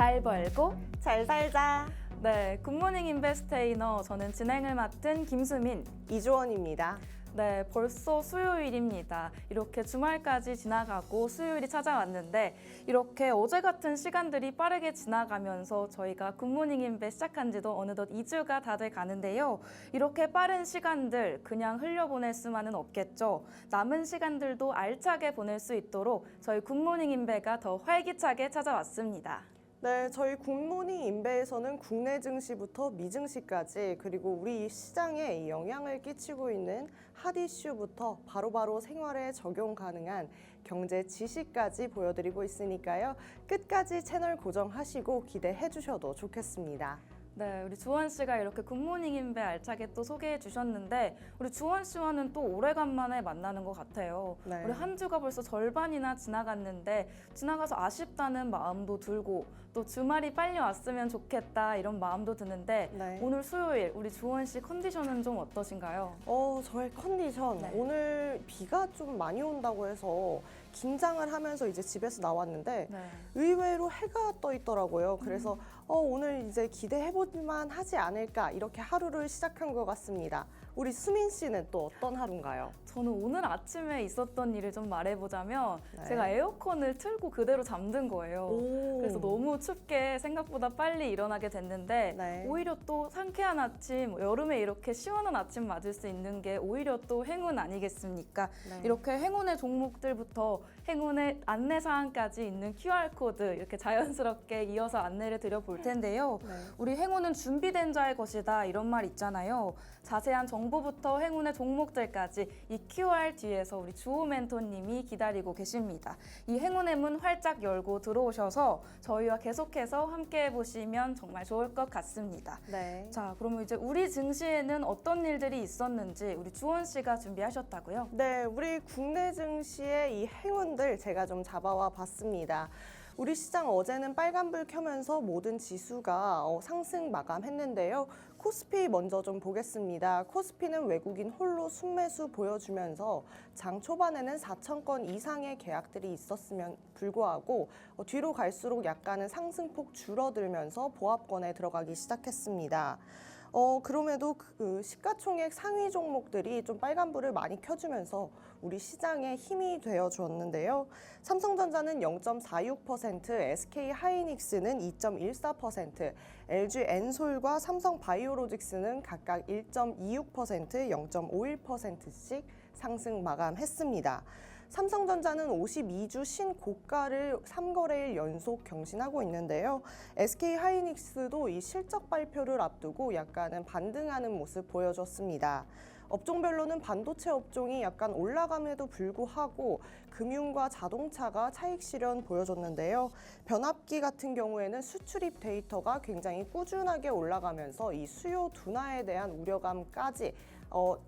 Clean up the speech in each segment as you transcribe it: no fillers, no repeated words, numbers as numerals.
잘 벌고 잘 살자. 네, 굿모닝 인베스테이너 저는 진행을 맡은 김수민. 이주원입니다. 네, 벌써 수요일입니다. 이렇게 주말까지 지나가고 수요일이 찾아왔는데 이렇게 어제 같은 시간들이 빠르게 지나가면서 저희가 굿모닝 인베 시작한 지도 어느덧 2주가 다 돼 가는데요. 이렇게 빠른 시간들 그냥 흘려보낼 수만은 없겠죠. 남은 시간들도 알차게 보낼 수 있도록 저희 굿모닝 인베가 더 활기차게 찾아왔습니다. 네, 저희 굿모닝 인베에서는 국내 증시부터 미증시까지 그리고 우리 시장에 영향을 끼치고 있는 핫 이슈부터 바로바로 생활에 적용 가능한 경제 지식까지 보여드리고 있으니까요. 끝까지 채널 고정하시고 기대해 주셔도 좋겠습니다. 네, 우리 주원 씨가 이렇게 굿모닝 인베 알차게 또 소개해 주셨는데 우리 주원 씨와는 또 오래간만에 만나는 것 같아요. 네. 우리 한 주가 벌써 절반이나 지나갔는데 지나가서 아쉽다는 마음도 들고 또 주말이 빨리 왔으면 좋겠다 이런 마음도 드는데 네. 오늘 수요일 우리 주원 씨 컨디션은 좀 어떠신가요? 저의 컨디션 네. 오늘 비가 좀 많이 온다고 해서 긴장을 하면서 이제 집에서 나왔는데 네. 의외로 해가 떠 있더라고요. 그래서 오늘 이제 기대해볼만 하지 않을까 이렇게 하루를 시작한 것 같습니다. 우리 수민 씨는 또 어떤 하루인가요? 저는 오늘 아침에 있었던 일을 좀 말해보자면 네. 제가 에어컨을 틀고 그대로 잠든 거예요. 그래서 너무 춥게 생각보다 빨리 일어나게 됐는데 네. 오히려 또 상쾌한 아침, 여름에 이렇게 시원한 아침 맞을 수 있는 게 오히려 또 행운 아니겠습니까? 네. 이렇게 행운의 종목들부터 행운의 안내사항까지 있는 QR코드 이렇게 자연스럽게 이어서 안내를 드려볼 텐데요. 네. 우리 행운은 준비된 자의 것이다 이런 말 있잖아요. 자세한 정보부터 행운의 종목들까지 이 QR 뒤에서 우리 주호 멘토님이 기다리고 계십니다. 이 행운의 문 활짝 열고 들어오셔서 저희와 계속해서 함께 해보시면 정말 좋을 것 같습니다. 네. 자, 그러면 이제 우리 증시에는 어떤 일들이 있었는지 우리 주원 씨가 준비하셨다고요? 네, 우리 국내 증시의 이 행운들 제가 좀 잡아와 봤습니다. 우리 시장 어제는 빨간불 켜면서 모든 지수가 상승 마감했는데요. 코스피 먼저 좀 보겠습니다. 코스피는 외국인 홀로 순매수 보여주면서 장 초반에는 4천 건 이상의 계약들이 있었으면 불구하고 뒤로 갈수록 약간은 상승폭 줄어들면서 보합권에 들어가기 시작했습니다. 그럼에도 그 시가총액 상위 종목들이 좀 빨간불을 많이 켜주면서 우리 시장에 힘이 되어 주었는데요. 삼성전자는 0.46%, SK 하이닉스는 2.14%, LG 엔솔과 삼성 바이오로직스는 각각 1.26%, 0.51%씩 상승 마감했습니다. 삼성전자는 52주 신고가를 3거래일 연속 경신하고 있는데요. SK 하이닉스도 이 실적 발표를 앞두고 약간은 반등하는 모습 보여줬습니다. 업종별로는 반도체 업종이 약간 올라감에도 불구하고 금융과 자동차가 차익 실현 보여줬는데요. 변압기 같은 경우에는 수출입 데이터가 굉장히 꾸준하게 올라가면서 이 수요 둔화에 대한 우려감까지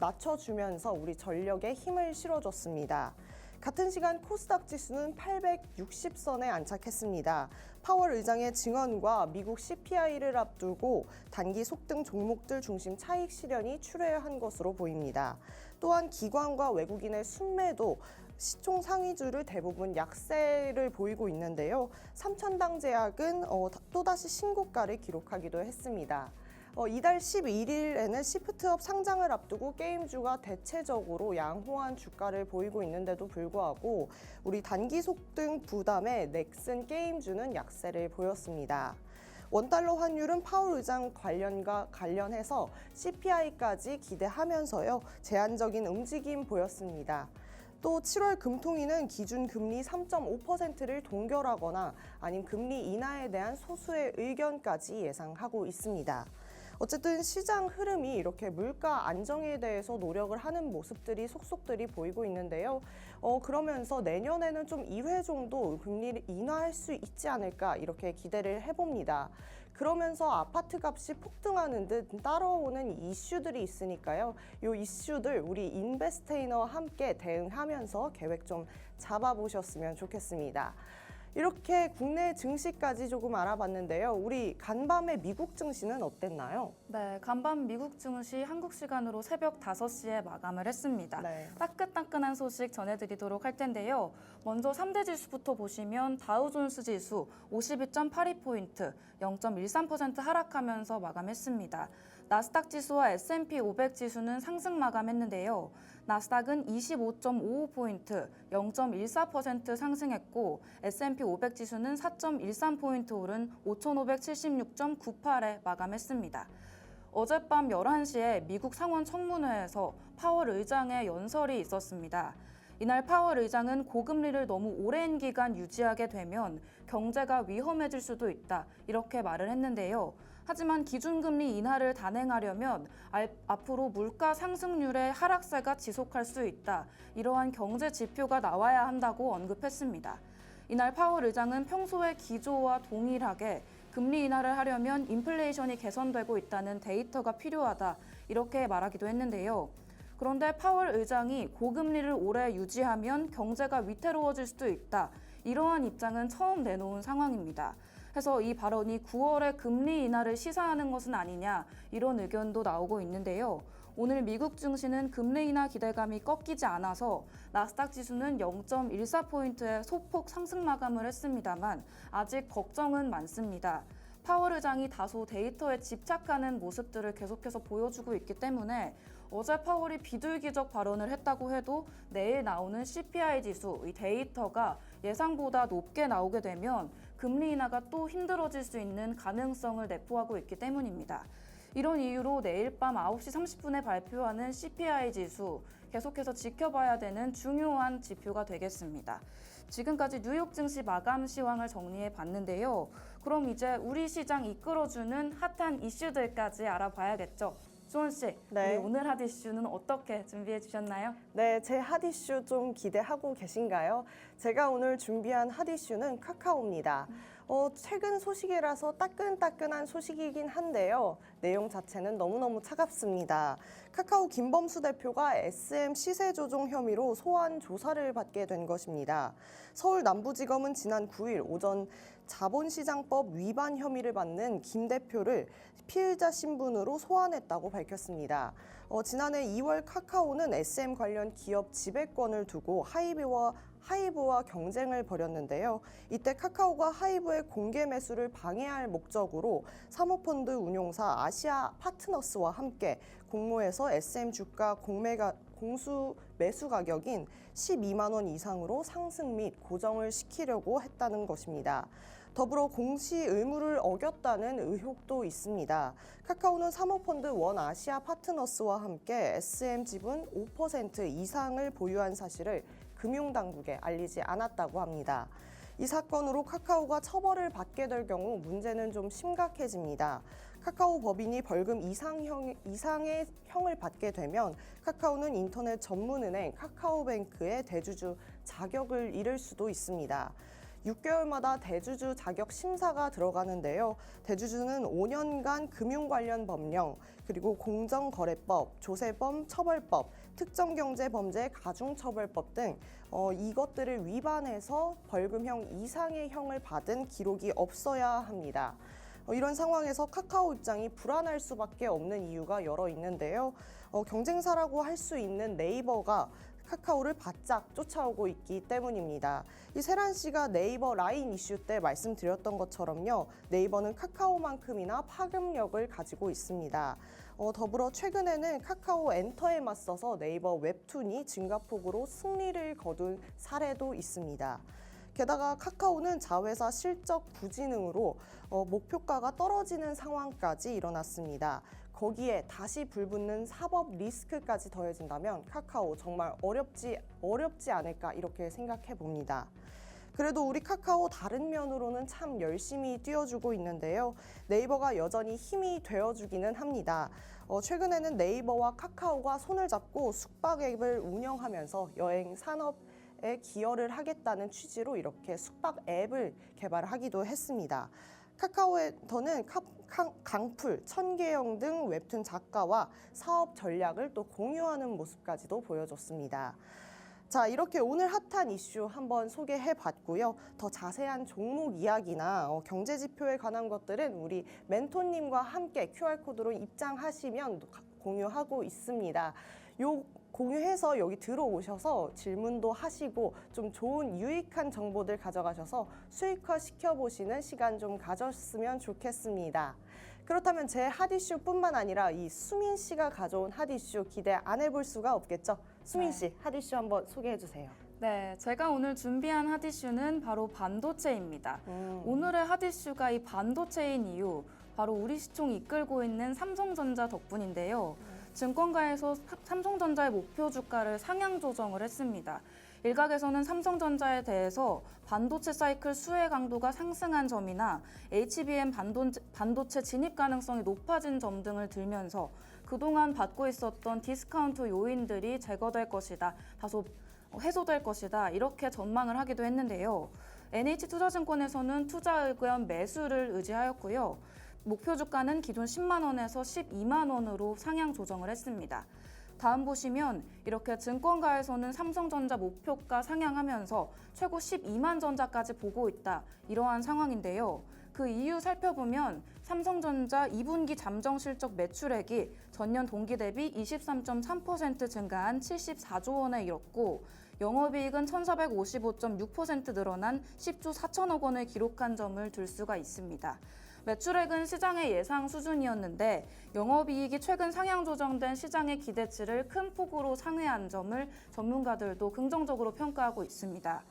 낮춰주면서 우리 전력에 힘을 실어줬습니다. 같은 시간 코스닥 지수는 860선에 안착했습니다. 파월 의장의 증언과 미국 CPI를 앞두고 단기 속등 종목들 중심 차익 실현이 출회한 것으로 보입니다. 또한 기관과 외국인의 순매도 시총 상위주를 대부분 약세를 보이고 있는데요. 삼천당 제약은 또다시 신고가를 기록하기도 했습니다. 이달 11일에는 시프트업 상장을 앞두고 게임주가 대체적으로 양호한 주가를 보이고 있는데도 불구하고 우리 단기 속등 부담에 넥슨 게임주는 약세를 보였습니다. 원달러 환율은 파월 의장 관련해서 CPI까지 기대하면서요. 제한적인 움직임 보였습니다. 또 7월 금통위는 기준 금리 3.5%를 동결하거나 아니면 금리 인하에 대한 소수의 의견까지 예상하고 있습니다. 어쨌든 시장 흐름이 이렇게 물가 안정에 대해서 노력을 하는 모습들이 속속들이 보이고 있는데요. 그러면서 내년에는 좀 2회 정도 금리를 인하할 수 있지 않을까 이렇게 기대를 해봅니다. 그러면서 아파트 값이 폭등하는 듯 따라오는 이슈들이 있으니까요. 이 이슈들 우리 인베스테이너와 함께 대응하면서 계획 좀 잡아보셨으면 좋겠습니다. 이렇게 국내 증시까지 조금 알아봤는데요. 우리 간밤의 미국 증시는 어땠나요? 네, 간밤 미국 증시 한국 시간으로 새벽 5시에 마감을 했습니다. 네. 따끈따끈한 소식 전해드리도록 할 텐데요. 먼저 3대 지수부터 보시면 다우존스 지수 52.82포인트, 0.13% 하락하면서 마감했습니다. 나스닥 지수와 S&P 500 지수는 상승 마감했는데요. 나스닥은 25.55포인트, 0.14% 상승했고 S&P 500 지수는 4.13포인트 오른 5,576.98에 마감했습니다. 어젯밤 11시에 미국 상원 청문회에서 파월 의장의 연설이 있었습니다. 이날 파월 의장은 고금리를 너무 오랜 기간 유지하게 되면 경제가 위험해질 수도 있다, 이렇게 말을 했는데요. 하지만 기준금리 인하를 단행하려면 앞으로 물가 상승률의 하락세가 지속할 수 있다, 이러한 경제 지표가 나와야 한다고 언급했습니다. 이날 파월 의장은 평소의 기조와 동일하게 금리 인하를 하려면 인플레이션이 개선되고 있다는 데이터가 필요하다, 이렇게 말하기도 했는데요. 그런데 파월 의장이 고금리를 오래 유지하면 경제가 위태로워질 수도 있다, 이러한 입장은 처음 내놓은 상황입니다. 해서 이 발언이 9월에 금리 인하를 시사하는 것은 아니냐, 이런 의견도 나오고 있는데요. 오늘 미국 증시는 금리 인하 기대감이 꺾이지 않아서 나스닥 지수는 0.14포인트의 소폭 상승 마감을 했습니다만 아직 걱정은 많습니다. 파월 의장이 다소 데이터에 집착하는 모습들을 계속해서 보여주고 있기 때문에 어제 파월이 비둘기적 발언을 했다고 해도 내일 나오는 CPI 지수, 이 데이터가 예상보다 높게 나오게 되면 금리 인하가 또 힘들어질 수 있는 가능성을 내포하고 있기 때문입니다. 이런 이유로 내일 밤 9시 30분에 발표하는 CPI 지수, 계속해서 지켜봐야 되는 중요한 지표가 되겠습니다. 지금까지 뉴욕 증시 마감 시황을 정리해 봤는데요. 그럼 이제 우리 시장 이끌어주는 핫한 이슈들까지 알아봐야겠죠. 수원 씨, 네. 우리 오늘 핫 이슈는 어떻게 준비해 주셨나요? 네, 제 핫 이슈 좀 기대하고 계신가요? 제가 오늘 준비한 핫 이슈는 카카오입니다. 최근 소식이라서 따끈따끈한 소식이긴 한데요. 내용 자체는 너무너무 차갑습니다. 카카오 김범수 대표가 SM 시세 조종 혐의로 소환 조사를 받게 된 것입니다. 서울 남부지검은 지난 9일 오전 자본시장법 위반 혐의를 받는 김 대표를 피의자 신분으로 소환했다고 밝혔습니다. 지난해 2월 카카오는 SM 관련 기업 지배권을 두고 하이브와 경쟁을 벌였는데요. 이때 카카오가 하이브의 공개 매수를 방해할 목적으로 사모펀드 운용사 아시아 파트너스와 함께 공모해서 SM 주가 공수 매수 가격인 12만 원 이상으로 상승 및 고정을 시키려고 했다는 것입니다. 더불어 공시 의무를 어겼다는 의혹도 있습니다. 카카오는 사모펀드 원 아시아 파트너스와 함께 SM 지분 5% 이상을 보유한 사실을 금융당국에 알리지 않았다고 합니다. 이 사건으로 카카오가 처벌을 받게 될 경우 문제는 좀 심각해집니다. 카카오 법인이 벌금 이상의 형을 받게 되면 카카오는 인터넷 전문은행 카카오뱅크의 대주주 자격을 잃을 수도 있습니다. 6개월마다 대주주 자격 심사가 들어가는데요. 대주주는 5년간 금융 관련 법령, 그리고 공정거래법, 조세범 처벌법, 특정경제범죄 가중처벌법 등 이것들을 위반해서 벌금형 이상의 형을 받은 기록이 없어야 합니다. 이런 상황에서 카카오 입장이 불안할 수밖에 없는 이유가 여러 있는데요. 경쟁사라고 할 수 있는 네이버가 카카오를 바짝 쫓아오고 있기 때문입니다. 이 세란 씨가 네이버 라인 이슈 때 말씀드렸던 것처럼요. 네이버는 카카오만큼이나 파급력을 가지고 있습니다. 더불어 최근에는 카카오 엔터에 맞서서 네이버 웹툰이 증가폭으로 승리를 거둔 사례도 있습니다. 게다가 카카오는 자회사 실적 부진응으로 목표가가 떨어지는 상황까지 일어났습니다. 거기에 다시 불붙는 사법 리스크까지 더해진다면 카카오 정말 어렵지 않을까 이렇게 생각해 봅니다. 그래도 우리 카카오 다른 면으로는 참 열심히 뛰어주고 있는데요. 네이버가 여전히 힘이 되어주기는 합니다. 최근에는 네이버와 카카오가 손을 잡고 숙박 앱을 운영하면서 여행 산업에 기여를 하겠다는 취지로 이렇게 숙박 앱을 개발하기도 했습니다. 카카오에서는 강풀, 천계영 등 웹툰 작가와 사업 전략을 또 공유하는 모습까지도 보여줬습니다. 자, 이렇게 오늘 핫한 이슈 한번 소개해 봤고요. 더 자세한 종목 이야기나 경제 지표에 관한 것들은 우리 멘토님과 함께 QR코드로 입장하시면 공유하고 있습니다. 요 공유해서 여기 들어오셔서 질문도 하시고 좀 좋은 유익한 정보들 가져가셔서 수익화 시켜보시는 시간 좀 가졌으면 좋겠습니다. 그렇다면 제 핫이슈뿐만 아니라 이 수민 씨가 가져온 핫이슈 기대 안 해볼 수가 없겠죠? 수민 씨, 핫이슈 한번 소개해 주세요. 네, 제가 오늘 준비한 핫이슈는 바로 반도체입니다. 오늘의 핫이슈가 이 반도체인 이유, 바로 우리 시총 이끌고 있는 삼성전자 덕분인데요. 증권가에서 삼성전자의 목표 주가를 상향 조정을 했습니다. 일각에서는 삼성전자에 대해서 반도체 사이클 수혜 강도가 상승한 점이나 HBM 반도체 진입 가능성이 높아진 점 등을 들면서 그동안 받고 있었던 디스카운트 요인들이 제거될 것이다, 다소 해소될 것이다, 이렇게 전망을 하기도 했는데요. NH투자증권에서는 투자 의견 매수를 의지하였고요. 목표 주가는 기존 10만 원에서 12만 원으로 상향 조정을 했습니다. 다음 보시면 이렇게 증권가에서는 삼성전자 목표가 상향하면서 최고 12만 전자까지 보고 있다, 이러한 상황인데요. 그 이유 살펴보면 삼성전자 2분기 잠정 실적 매출액이 전년 동기 대비 23.3% 증가한 74조 원에 이뤘고 영업이익은 1,455.6% 늘어난 10조 4천억 원을 기록한 점을 들 수가 있습니다. 매출액은 시장의 예상 수준이었는데 영업이익이 최근 상향 조정된 시장의 기대치를 큰 폭으로 상회한 점을 전문가들도 긍정적으로 평가하고 있습니다.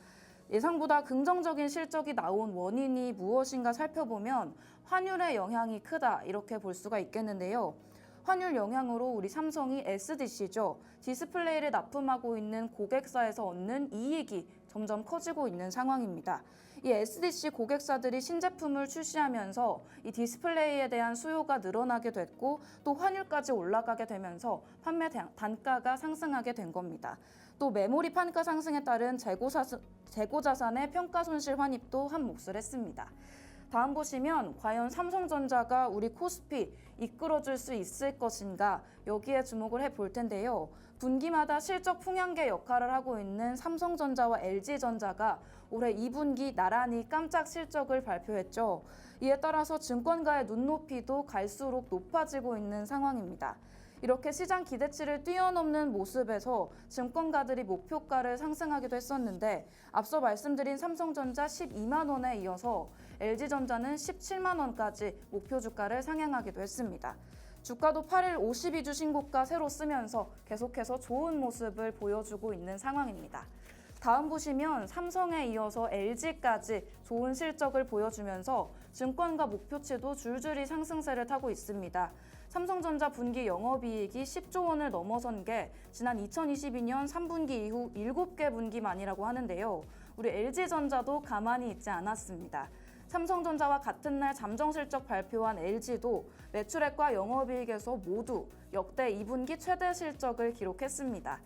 예상보다 긍정적인 실적이 나온 원인이 무엇인가 살펴보면 환율의 영향이 크다, 이렇게 볼 수가 있겠는데요. 환율 영향으로 우리 삼성이 SDC죠. 디스플레이를 납품하고 있는 고객사에서 얻는 이익이 점점 커지고 있는 상황입니다. 이 SDC 고객사들이 신제품을 출시하면서 이 디스플레이에 대한 수요가 늘어나게 됐고 또 환율까지 올라가게 되면서 판매 단가가 상승하게 된 겁니다. 또 메모리 판가 상승에 따른 재고자산의 평가손실 환입도 한 몫을 했습니다. 다음 보시면 과연 삼성전자가 우리 코스피 이끌어줄 수 있을 것인가, 여기에 주목을 해볼 텐데요. 분기마다 실적 풍향계 역할을 하고 있는 삼성전자와 LG전자가 올해 2분기 나란히 깜짝 실적을 발표했죠. 이에 따라서 증권가의 눈높이도 갈수록 높아지고 있는 상황입니다. 이렇게 시장 기대치를 뛰어넘는 모습에서 증권가들이 목표가를 상승하기도 했었는데 앞서 말씀드린 삼성전자 12만 원에 이어서 LG전자는 17만 원까지 목표 주가를 상향하기도 했습니다. 주가도 8일 52주 신고가 새로 쓰면서 계속해서 좋은 모습을 보여주고 있는 상황입니다. 다음 보시면 삼성에 이어서 LG까지 좋은 실적을 보여주면서 증권가 목표치도 줄줄이 상승세를 타고 있습니다. 삼성전자 분기 영업이익이 10조 원을 넘어선 게 지난 2022년 3분기 이후 7개 분기만이라고 하는데요. 우리 LG전자도 가만히 있지 않았습니다. 삼성전자와 같은 날 잠정 실적 발표한 LG도 매출액과 영업이익에서 모두 역대 2분기 최대 실적을 기록했습니다.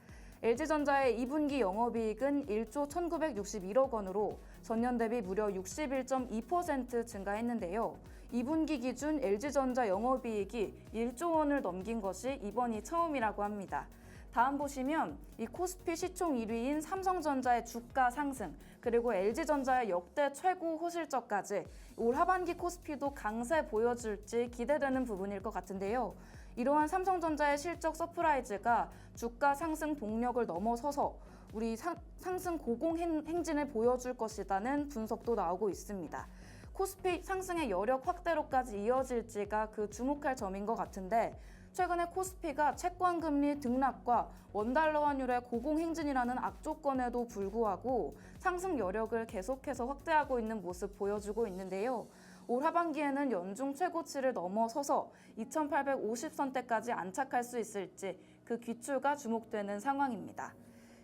LG전자의 2분기 영업이익은 1조 1,961억 원으로 전년 대비 무려 61.2% 증가했는데요. 2분기 기준 LG전자 영업이익이 1조 원을 넘긴 것이 이번이 처음이라고 합니다. 다음 보시면 이 코스피 시총 1위인 삼성전자의 주가 상승, 그리고 LG전자의 역대 최고 호실적까지 올 하반기 코스피도 강세 보여줄지 기대되는 부분일 것 같은데요. 이러한 삼성전자의 실적 서프라이즈가 주가 상승 동력을 넘어서서 우리 상승 고공행진을 보여줄 것이라는 분석도 나오고 있습니다. 코스피 상승의 여력 확대로까지 이어질지가 그 주목할 점인 것 같은데 최근에 코스피가 채권 금리 등락과 원달러 환율의 고공행진이라는 악조건에도 불구하고 상승 여력을 계속해서 확대하고 있는 모습 보여주고 있는데요. 올 하반기에는 연중 최고치를 넘어서서 2,850선대까지 안착할 수 있을지 그 귀추가 주목되는 상황입니다.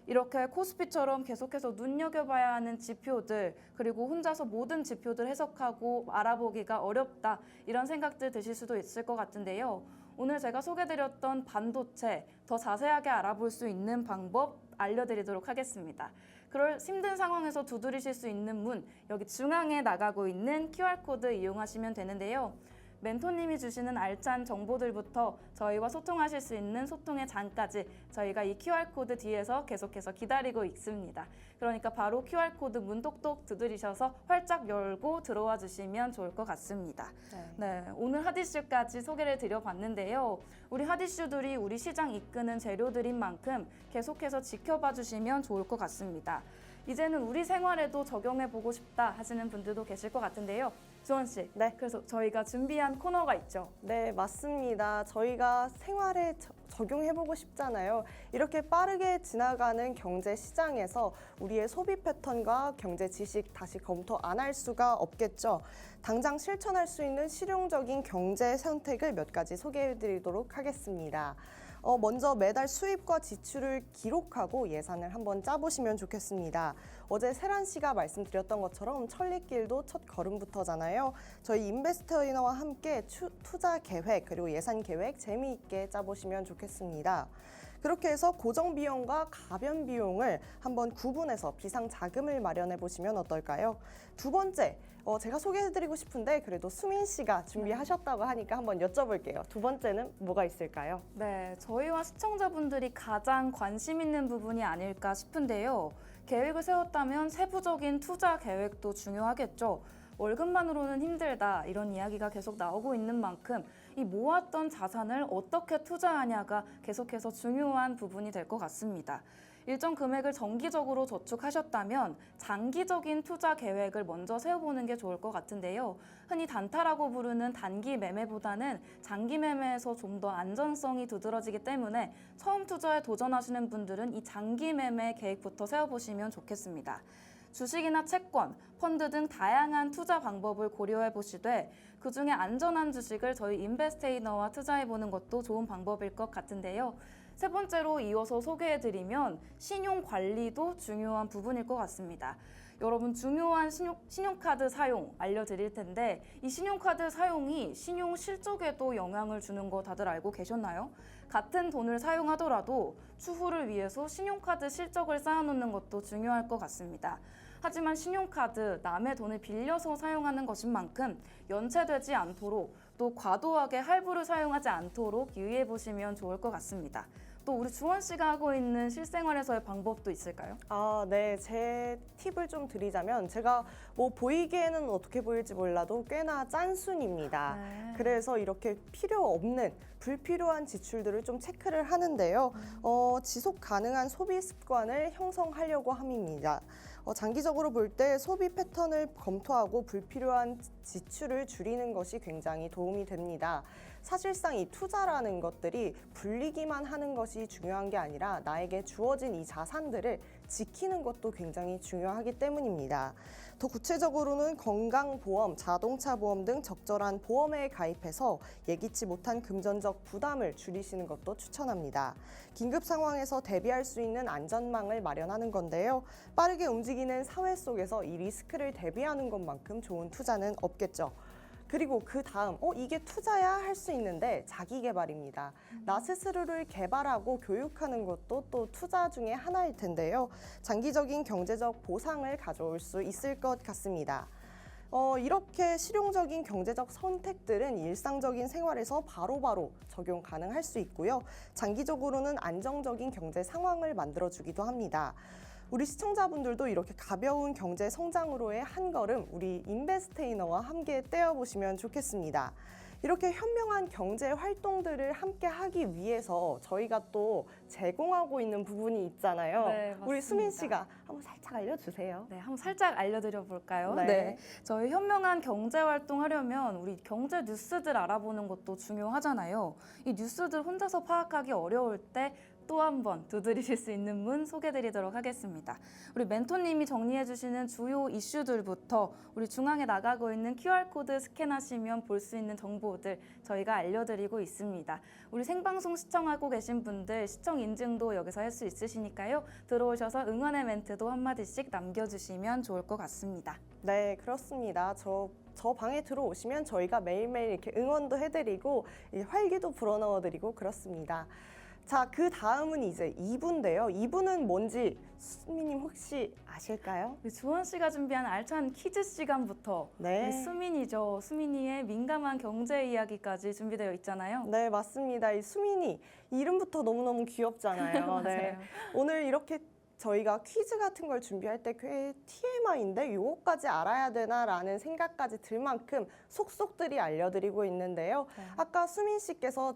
이렇게 코스피처럼 계속해서 눈여겨봐야 하는 지표들, 그리고 혼자서 모든 지표들 해석하고 알아보기가 어렵다, 이런 생각들 드실 수도 있을 것 같은데요. 오늘 제가 소개드렸던 반도체 더 자세하게 알아볼 수 있는 방법 알려드리도록 하겠습니다. 그럴 힘든 상황에서 두드리실 수 있는 문, 여기 중앙에 나가고 있는 QR코드 이용하시면 되는데요. 멘토님이 주시는 알찬 정보들부터 저희와 소통하실 수 있는 소통의 장까지 저희가 이 QR코드 뒤에서 계속해서 기다리고 있습니다. 그러니까 바로 QR코드 문 똑똑 두드리셔서 활짝 열고 들어와 주시면 좋을 것 같습니다. 네, 오늘 핫이슈까지 소개를 드려봤는데요. 우리 핫이슈들이 우리 시장 이끄는 재료들인 만큼 계속해서 지켜봐 주시면 좋을 것 같습니다. 이제는 우리 생활에도 적용해보고 싶다 하시는 분들도 계실 것 같은데요. 주원 씨, 네. 그래서 저희가 준비한 코너가 있죠. 네, 맞습니다. 저희가 생활에 적용해보고 싶잖아요. 이렇게 빠르게 지나가는 경제 시장에서 우리의 소비 패턴과 경제 지식 다시 검토 안 할 수가 없겠죠. 당장 실천할 수 있는 실용적인 경제 선택을 몇 가지 소개해드리도록 하겠습니다. 먼저 매달 수입과 지출을 기록하고 예산을 한번 짜보시면 좋겠습니다. 어제 세란 씨가 말씀드렸던 것처럼 천리길도 첫 걸음부터잖아요. 저희 인베스터 이너와 함께 투자 계획 그리고 예산 계획 재미있게 짜보시면 좋겠습니다. 그렇게 해서 고정 비용과 가변 비용을 한번 구분해서 비상 자금을 마련해 보시면 어떨까요? 두 번째, 제가 소개해드리고 싶은데 그래도 수민 씨가 준비하셨다고 하니까 한번 여쭤볼게요. 두 번째는 뭐가 있을까요? 네, 저희와 시청자분들이 가장 관심 있는 부분이 아닐까 싶은데요. 계획을 세웠다면 세부적인 투자 계획도 중요하겠죠. 월급만으로는 힘들다 이런 이야기가 계속 나오고 있는 만큼 이 모았던 자산을 어떻게 투자하냐가 계속해서 중요한 부분이 될 것 같습니다. 일정 금액을 정기적으로 저축하셨다면 장기적인 투자 계획을 먼저 세워보는 게 좋을 것 같은데요. 흔히 단타라고 부르는 단기 매매보다는 장기 매매에서 좀 더 안전성이 두드러지기 때문에 처음 투자에 도전하시는 분들은 이 장기 매매 계획부터 세워보시면 좋겠습니다. 주식이나 채권, 펀드 등 다양한 투자 방법을 고려해 보시되 그중에 안전한 주식을 저희 인베스테이너와 투자해보는 것도 좋은 방법일 것 같은데요. 세 번째로 이어서 소개해드리면 신용 관리도 중요한 부분일 것 같습니다. 여러분 중요한 신용카드 사용 알려드릴 텐데 이 신용카드 사용이 신용 실적에도 영향을 주는 거 다들 알고 계셨나요? 같은 돈을 사용하더라도 추후를 위해서 신용카드 실적을 쌓아놓는 것도 중요할 것 같습니다. 하지만 신용카드 남의 돈을 빌려서 사용하는 것인 만큼 연체되지 않도록 또 과도하게 할부를 사용하지 않도록 유의해 보시면 좋을 것 같습니다. 또 우리 주원 씨가 하고 있는 실생활에서의 방법도 있을까요? 네. 제 팁을 좀 드리자면 제가 보이기에는 어떻게 보일지 몰라도 꽤나 짠순입니다. 네. 그래서 이렇게 필요 없는 불필요한 지출들을 좀 체크를 하는데요. 지속 가능한 소비 습관을 형성하려고 함입니다. 장기적으로 볼 때 소비 패턴을 검토하고 불필요한 지출을 줄이는 것이 굉장히 도움이 됩니다. 사실상 이 투자라는 것들이 불리기만 하는 것이 중요한 게 아니라 나에게 주어진 이 자산들을 지키는 것도 굉장히 중요하기 때문입니다. 더 구체적으로는 건강보험, 자동차 보험 등 적절한 보험에 가입해서 예기치 못한 금전적 부담을 줄이시는 것도 추천합니다. 긴급 상황에서 대비할 수 있는 안전망을 마련하는 건데요. 빠르게 움직이는 사회 속에서 이 리스크를 대비하는 것만큼 좋은 투자는 없겠죠. 그리고 그 다음, 이게 투자야 할 수 있는데 자기 개발입니다. 나 스스로를 개발하고 교육하는 것도 또 투자 중에 하나일 텐데요. 장기적인 경제적 보상을 가져올 수 있을 것 같습니다. 이렇게 실용적인 경제적 선택들은 일상적인 생활에서 바로바로 적용 가능할 수 있고요. 장기적으로는 안정적인 경제 상황을 만들어주기도 합니다. 우리 시청자분들도 이렇게 가벼운 경제 성장으로의 한 걸음 우리 인베스테이너와 함께 떼어보시면 좋겠습니다. 이렇게 현명한 경제 활동들을 함께 하기 위해서 저희가 또 제공하고 있는 부분이 있잖아요. 네, 맞습니다. 우리 수민 씨가 한번 살짝 알려주세요. 네, 한번 살짝 알려드려 볼까요? 네. 저희 현명한 경제 활동하려면 우리 경제 뉴스들 알아보는 것도 중요하잖아요. 이 뉴스들 혼자서 파악하기 어려울 때 또 한 번 두드리실 수 있는 문 소개드리도록 하겠습니다. 우리 멘토님이 정리해주시는 주요 이슈들부터 우리 중앙에 나가고 있는 QR코드 스캔하시면 볼 수 있는 정보들 저희가 알려드리고 있습니다. 우리 생방송 시청하고 계신 분들 시청 인증도 여기서 할 수 있으시니까요. 들어오셔서 응원의 멘트도 한마디씩 남겨주시면 좋을 것 같습니다. 네, 그렇습니다. 저 방에 들어오시면 저희가 매일매일 이렇게 응원도 해드리고 활기도 불어넣어드리고 그렇습니다. 자, 그 다음은 이제 2부인데요. 2부는 뭔지 수민님 혹시 아실까요? 우리 주원 씨가 준비한 알찬 퀴즈 시간부터 네. 우리 수민이죠. 수민이의 민감한 경제 이야기까지 준비되어 있잖아요. 네, 맞습니다. 이 수민이 이름부터 너무너무 귀엽잖아요. 네. 맞아요. 오늘 이렇게 저희가 퀴즈 같은 걸 준비할 때 꽤 TMI인데 요거까지 알아야 되나라는 생각까지 들 만큼 속속들이 알려드리고 있는데요. 네. 아까 수민 씨께서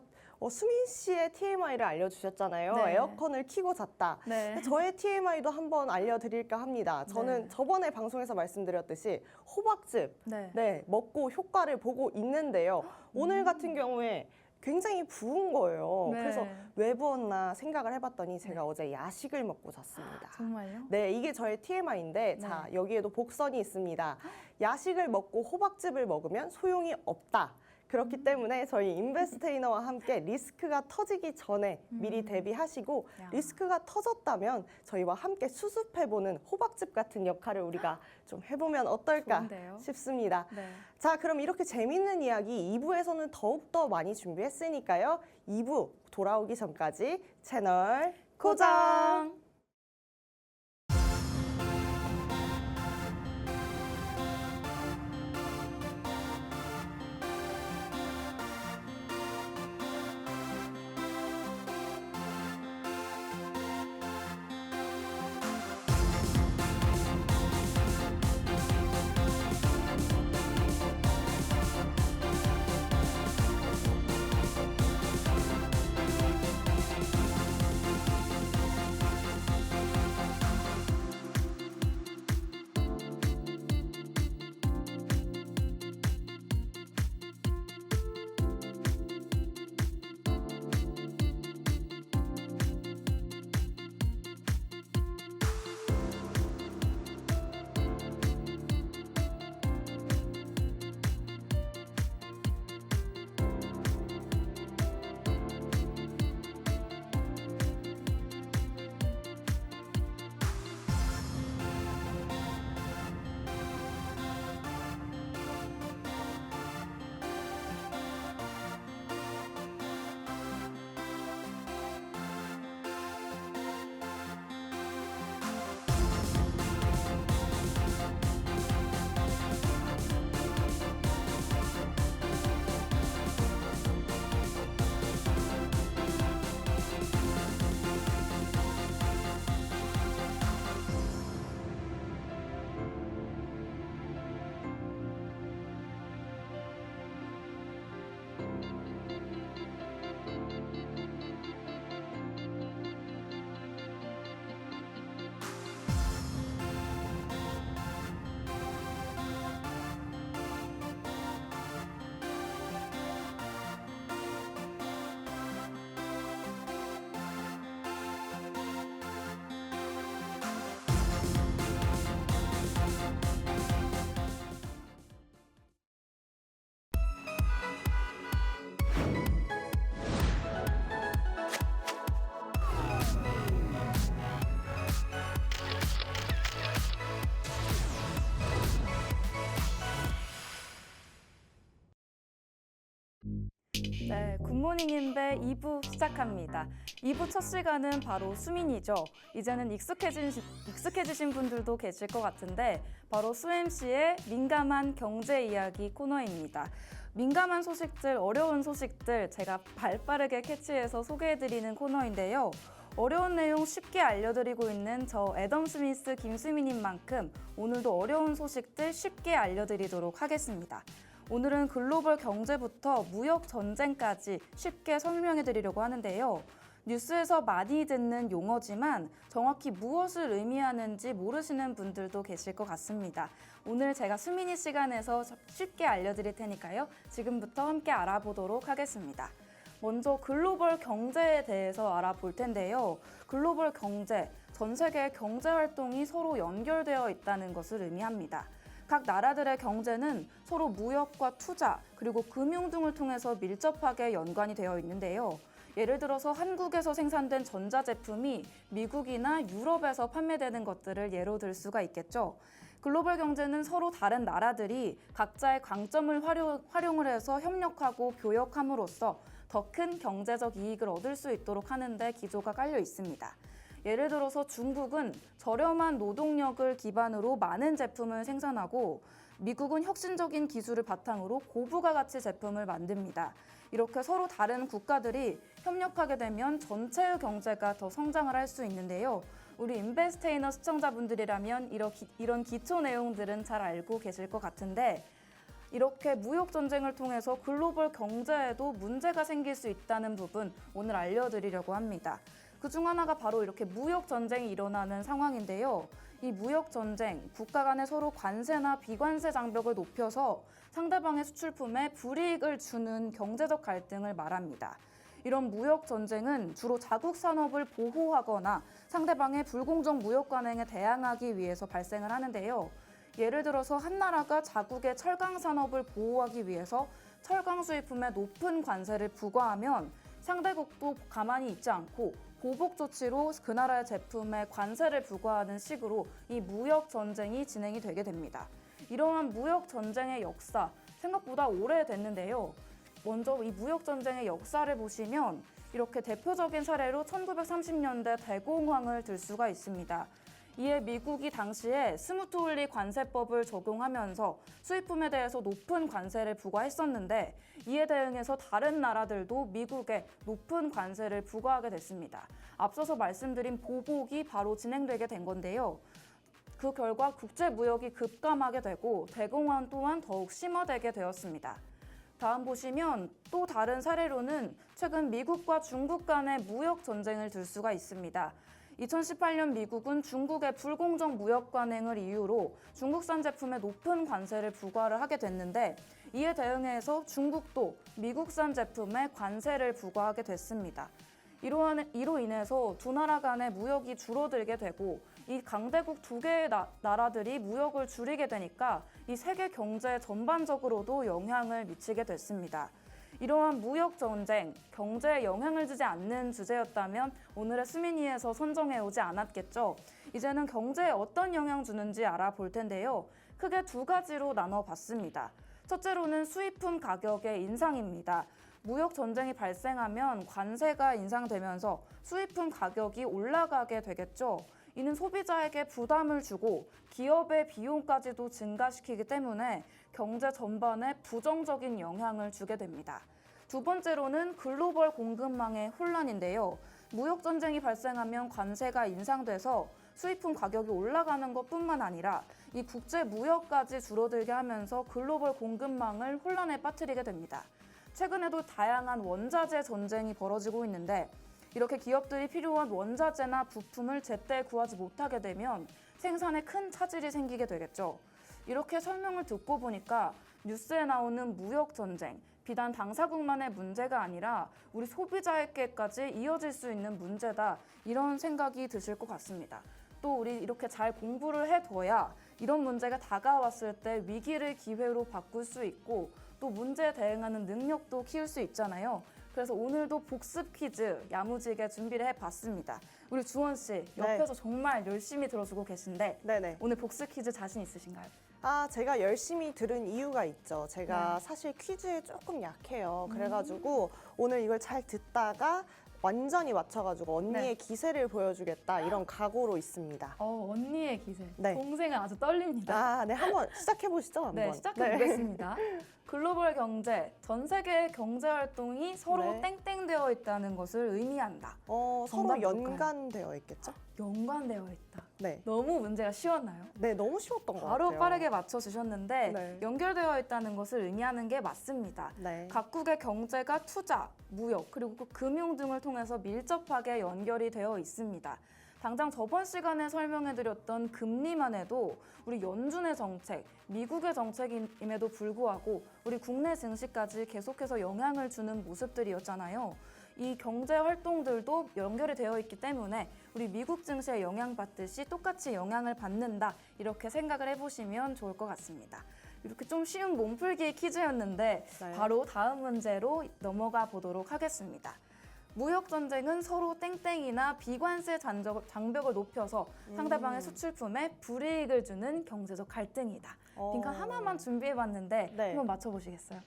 수민 씨의 TMI를 알려주셨잖아요. 네. 에어컨을 켜고 잤다. 네. 저의 TMI도 한번 알려드릴까 합니다. 저는 네. 저번에 방송에서 말씀드렸듯이 호박즙 네. 먹고 효과를 보고 있는데요. 오늘 같은 경우에 굉장히 부은 거예요. 네. 그래서 왜 부었나 생각을 해봤더니 제가 어제 야식을 먹고 잤습니다. 정말요? 네, 이게 저의 TMI인데 자, 여기에도 복선이 있습니다. 야식을 먹고 호박즙을 먹으면 소용이 없다. 그렇기 때문에 저희 인베스테이너와 함께 리스크가 터지기 전에 미리 대비하시고 야. 리스크가 터졌다면 저희와 함께 수습해보는 호박즙 같은 역할을 우리가 좀 해보면 어떨까 좋은데요? 싶습니다. 네. 자, 그럼 이렇게 재밌는 이야기 2부에서는 더욱더 많이 준비했으니까요. 2부 돌아오기 전까지 채널 고정! 네, 굿모닝 인베 2부 시작합니다. 2부 첫 시간은 바로 수민이죠. 이제는 익숙해지신 분들도 계실 것 같은데 바로 수MC의 민감한 경제 이야기 코너입니다. 민감한 소식들, 어려운 소식들 제가 발빠르게 캐치해서 소개해드리는 코너인데요. 어려운 내용 쉽게 알려드리고 있는 저 애덤 스미스 김수민님만큼 오늘도 어려운 소식들 쉽게 알려드리도록 하겠습니다. 오늘은 글로벌 경제부터 무역 전쟁까지 쉽게 설명해 드리려고 하는데요. 뉴스에서 많이 듣는 용어지만 정확히 무엇을 의미하는지 모르시는 분들도 계실 것 같습니다. 오늘 제가 수민이 시간에서 쉽게 알려드릴 테니까요. 지금부터 함께 알아보도록 하겠습니다. 먼저 글로벌 경제에 대해서 알아볼 텐데요. 글로벌 경제, 전 세계의 경제 활동이 서로 연결되어 있다는 것을 의미합니다. 각 나라들의 경제는 서로 무역과 투자, 그리고 금융 등을 통해서 밀접하게 연관이 되어 있는데요. 예를 들어서 한국에서 생산된 전자제품이 미국이나 유럽에서 판매되는 것들을 예로 들 수가 있겠죠. 글로벌 경제는 서로 다른 나라들이 각자의 강점을 활용을 해서 협력하고 교역함으로써 더 큰 경제적 이익을 얻을 수 있도록 하는 데 기조가 깔려 있습니다. 예를 들어서 중국은 저렴한 노동력을 기반으로 많은 제품을 생산하고 미국은 혁신적인 기술을 바탕으로 고부가 가치 제품을 만듭니다. 이렇게 서로 다른 국가들이 협력하게 되면 전체의 경제가 더 성장을 할 수 있는데요. 우리 인베스테이너 시청자분들이라면 이런 기초 내용들은 잘 알고 계실 것 같은데 이렇게 무역 전쟁을 통해서 글로벌 경제에도 문제가 생길 수 있다는 부분 오늘 알려드리려고 합니다. 그중 하나가 바로 이렇게 무역 전쟁이 일어나는 상황인데요. 이 무역 전쟁, 국가 간에 서로 관세나 비관세 장벽을 높여서 상대방의 수출품에 불이익을 주는 경제적 갈등을 말합니다. 이런 무역 전쟁은 주로 자국 산업을 보호하거나 상대방의 불공정 무역 관행에 대항하기 위해서 발생을 하는데요. 예를 들어서 한 나라가 자국의 철강 산업을 보호하기 위해서 철강 수입품에 높은 관세를 부과하면 상대국도 가만히 있지 않고 보복 조치로 그 나라의 제품에 관세를 부과하는 식으로 이 무역 전쟁이 진행이 되게 됩니다. 이러한 무역 전쟁의 역사 생각보다 오래됐는데요. 먼저 이 무역 전쟁의 역사를 보시면 이렇게 대표적인 사례로 1930년대 대공황을 들 수가 있습니다. 이에 미국이 당시에 스무트홀리 관세법을 적용하면서 수입품에 대해서 높은 관세를 부과했었는데 이에 대응해서 다른 나라들도 미국에 높은 관세를 부과하게 됐습니다. 앞서서 말씀드린 보복이 바로 진행되게 된 건데요. 그 결과 국제 무역이 급감하게 되고 대공황 또한 더욱 심화되게 되었습니다. 다음 보시면 또 다른 사례로는 최근 미국과 중국 간의 무역 전쟁을 들 수가 있습니다. 2018년 미국은 중국의 불공정 무역 관행을 이유로 중국산 제품에 높은 관세를 부과를 하게 됐는데 이에 대응해서 중국도 미국산 제품에 관세를 부과하게 됐습니다. 이로 인해서 두 나라 간의 무역이 줄어들게 되고 이 강대국 두 개의 나라들이 무역을 줄이게 되니까 이 세계 경제 전반적으로도 영향을 미치게 됐습니다. 이러한 무역 전쟁, 경제에 영향을 주지 않는 주제였다면 오늘의 수민이에서 선정해오지 않았겠죠. 이제는 경제에 어떤 영향 주는지 알아볼 텐데요. 크게 두 가지로 나눠봤습니다. 첫째로는 수입품 가격의 인상입니다. 무역 전쟁이 발생하면 관세가 인상되면서 수입품 가격이 올라가게 되겠죠. 이는 소비자에게 부담을 주고 기업의 비용까지도 증가시키기 때문에 경제 전반에 부정적인 영향을 주게 됩니다. 두 번째로는 글로벌 공급망의 혼란인데요. 무역 전쟁이 발생하면 관세가 인상돼서 수입품 가격이 올라가는 것뿐만 아니라 이 국제 무역까지 줄어들게 하면서 글로벌 공급망을 혼란에 빠뜨리게 됩니다. 최근에도 다양한 원자재 전쟁이 벌어지고 있는데 이렇게 기업들이 필요한 원자재나 부품을 제때 구하지 못하게 되면 생산에 큰 차질이 생기게 되겠죠. 이렇게 설명을 듣고 보니까 뉴스에 나오는 무역 전쟁, 비단 당사국만의 문제가 아니라 우리 소비자에게까지 이어질 수 있는 문제다. 이런 생각이 드실 것 같습니다. 또 우리 이렇게 잘 공부를 해둬야 이런 문제가 다가왔을 때 위기를 기회로 바꿀 수 있고 또 문제에 대응하는 능력도 키울 수 있잖아요. 그래서 오늘도 복습 퀴즈 야무지게 준비를 해봤습니다. 우리 주원 씨 옆에서 정말 열심히 들어주고 계신데 네네. 오늘 복습 퀴즈 자신 있으신가요? 제가 열심히 들은 이유가 있죠. 제가 사실 퀴즈에 조금 약해요. 그래가지고 오늘 이걸 잘 듣다가 완전히 맞춰가지고 언니의 기세를 보여주겠다 이런 각오로 있습니다. 언니의 기세. 네. 동생은 아주 떨립니다. 네, 한번 시작해보시죠. 한번. 네, 시작해보겠습니다. 글로벌 경제, 전 세계의 경제 활동이 서로 땡땡되어 있다는 것을 의미한다. 서로 정답 연관되어 있겠죠? 연관되어 있다. 네. 너무 문제가 쉬웠나요? 네, 너무 쉬웠던 것 바로 같아요. 빠르게 맞춰주셨는데 네. 연결되어 있다는 것을 의미하는 게 맞습니다. 네. 각국의 경제가 투자, 무역, 그리고 금융 등을 통해서 밀접하게 연결이 되어 있습니다. 당장 저번 시간에 설명해드렸던 금리만 해도 우리 연준의 정책, 미국의 정책임에도 불구하고 우리 국내 증시까지 계속해서 영향을 주는 모습들이었잖아요. 이 경제 활동들도 연결이 되어 있기 때문에 우리 미국 증시에 영향받듯이 똑같이 영향을 받는다 이렇게 생각을 해보시면 좋을 것 같습니다. 이렇게 좀 쉬운 몸풀기 퀴즈였는데 바로 다음 문제로 넘어가 보도록 하겠습니다. 무역 전쟁은 서로 땡땡이나 비관세 장벽을 높여서 상대방의 수출품에 불이익을 주는 경제적 갈등이다. 빈칸 하나만 준비해봤는데 네. 한번 맞춰보시겠어요?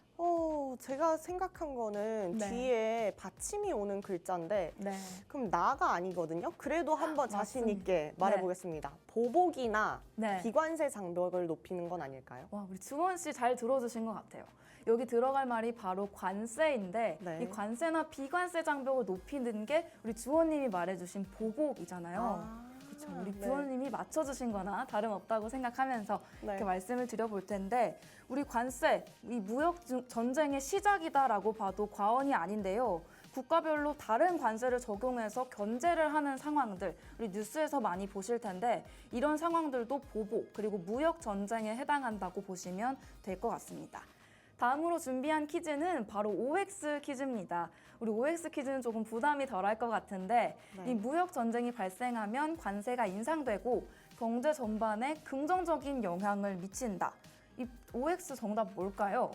제가 생각한 거는 네. 뒤에 받침이 오는 글자인데 네. 그럼 나가 아니거든요. 그래도 한번 자신 맞습니다. 있게 말해보겠습니다. 보복이나 네. 비관세 장벽을 높이는 건 아닐까요? 와, 우리 주원 씨 잘 들어주신 것 같아요. 여기 들어갈 말이 바로 관세인데 네. 이 관세나 비관세 장벽을 높이는 게 우리 주원님이 말해주신 보복이잖아요. 그렇죠. 우리 네. 주원님이 맞춰주신 거나 다름없다고 생각하면서 네. 이렇게 말씀을 드려볼 텐데 우리 관세, 이 무역 전쟁의 시작이다라고 봐도 과언이 아닌데요. 국가별로 다른 관세를 적용해서 견제를 하는 상황들 우리 뉴스에서 많이 보실 텐데 이런 상황들도 보복 그리고 무역 전쟁에 해당한다고 보시면 될 것 같습니다. 다음으로 준비한 퀴즈는 바로 OX 퀴즈입니다. 우리 OX 퀴즈는 조금 부담이 덜할 것 같은데 네. 이 무역 전쟁이 발생하면 관세가 인상되고 경제 전반에 긍정적인 영향을 미친다. 이 OX 정답 뭘까요?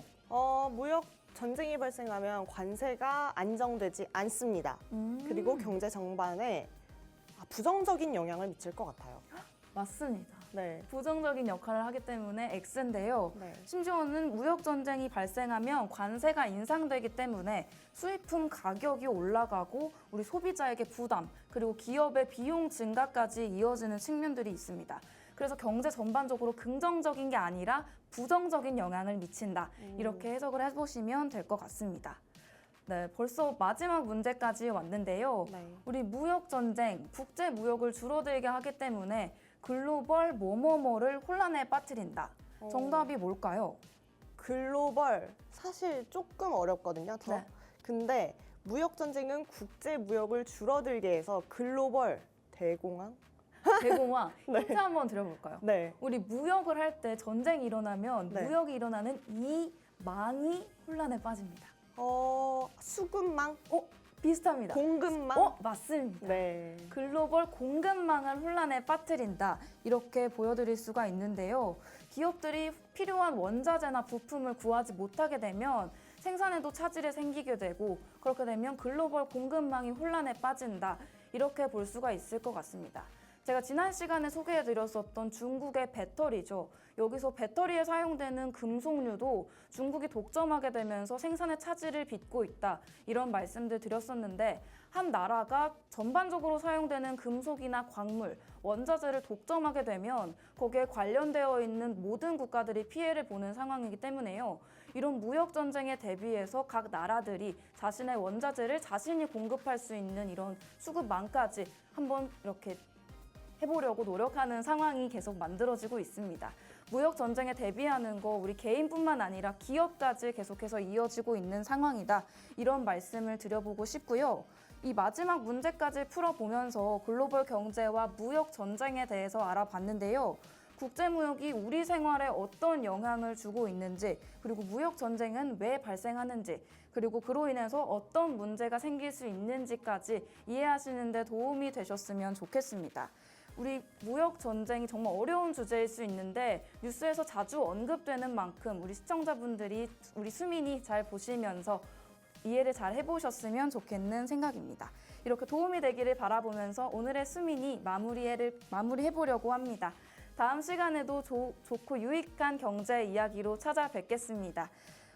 무역 전쟁이 발생하면 관세가 안정되지 않습니다. 그리고 경제 전반에 부정적인 영향을 미칠 것 같아요. 맞습니다. 네. 부정적인 역할을 하기 때문에 X인데요. 네. 심지어는 무역 전쟁이 발생하면 관세가 인상되기 때문에 수입품 가격이 올라가고 우리 소비자에게 부담 그리고 기업의 비용 증가까지 이어지는 측면들이 있습니다. 그래서 경제 전반적으로 긍정적인 게 아니라 부정적인 영향을 미친다. 이렇게 해석을 해보시면 될 것 같습니다. 네, 벌써 마지막 문제까지 왔는데요. 네. 우리 무역 전쟁, 국제 무역을 줄어들게 하기 때문에 글로벌 뭐뭐뭐를 혼란에 빠뜨린다. 정답이 뭘까요? 글로벌 사실 조금 어렵거든요. 더. 네. 근데 무역 전쟁은 국제 무역을 줄어들게 해서 글로벌 대공황? 대공황. 네. 힌트 한번 드려볼까요? 네. 우리 무역을 할 때 전쟁이 일어나면 네. 무역이 일어나는 이 망이 혼란에 빠집니다. 수급망? 비슷합니다. 공급망? 맞습니다. 네. 글로벌 공급망을 혼란에 빠뜨린다. 이렇게 보여드릴 수가 있는데요. 기업들이 필요한 원자재나 부품을 구하지 못하게 되면 생산에도 차질이 생기게 되고 그렇게 되면 글로벌 공급망이 혼란에 빠진다. 이렇게 볼 수가 있을 것 같습니다. 제가 지난 시간에 소개해드렸었던 중국의 배터리죠. 여기서 배터리에 사용되는 금속류도 중국이 독점하게 되면서 생산에 차질을 빚고 있다. 이런 말씀들 드렸었는데 한 나라가 전반적으로 사용되는 금속이나 광물, 원자재를 독점하게 되면 거기에 관련되어 있는 모든 국가들이 피해를 보는 상황이기 때문에요. 이런 무역 전쟁에 대비해서 각 나라들이 자신의 원자재를 자신이 공급할 수 있는 이런 수급망까지 한번 이렇게 해보려고 노력하는 상황이 계속 만들어지고 있습니다. 무역 전쟁에 대비하는 거 우리 개인뿐만 아니라 기업까지 계속해서 이어지고 있는 상황이다. 이런 말씀을 드려보고 싶고요. 이 마지막 문제까지 풀어보면서 글로벌 경제와 무역 전쟁에 대해서 알아봤는데요. 국제무역이 우리 생활에 어떤 영향을 주고 있는지, 그리고 무역 전쟁은 왜 발생하는지, 그리고 그로 인해서 어떤 문제가 생길 수 있는지까지 이해하시는 데 도움이 되셨으면 좋겠습니다. 우리 무역 전쟁이 정말 어려운 주제일 수 있는데 뉴스에서 자주 언급되는 만큼 우리 시청자분들이 우리 수민이 잘 보시면서 이해를 잘 해보셨으면 좋겠는 생각입니다. 이렇게 도움이 되기를 바라보면서 오늘의 수민이 마무리해보려고 합니다. 다음 시간에도 좋고 유익한 경제 이야기로 찾아뵙겠습니다.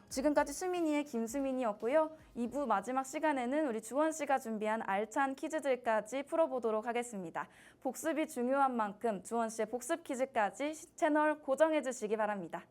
지금까지 수민이의 김수민이었고요. 2부 마지막 시간에는 우리 주원 씨가 준비한 알찬 퀴즈들까지 풀어보도록 하겠습니다. 복습이 중요한 만큼 주원 씨의 복습 퀴즈까지 채널 고정해 주시기 바랍니다.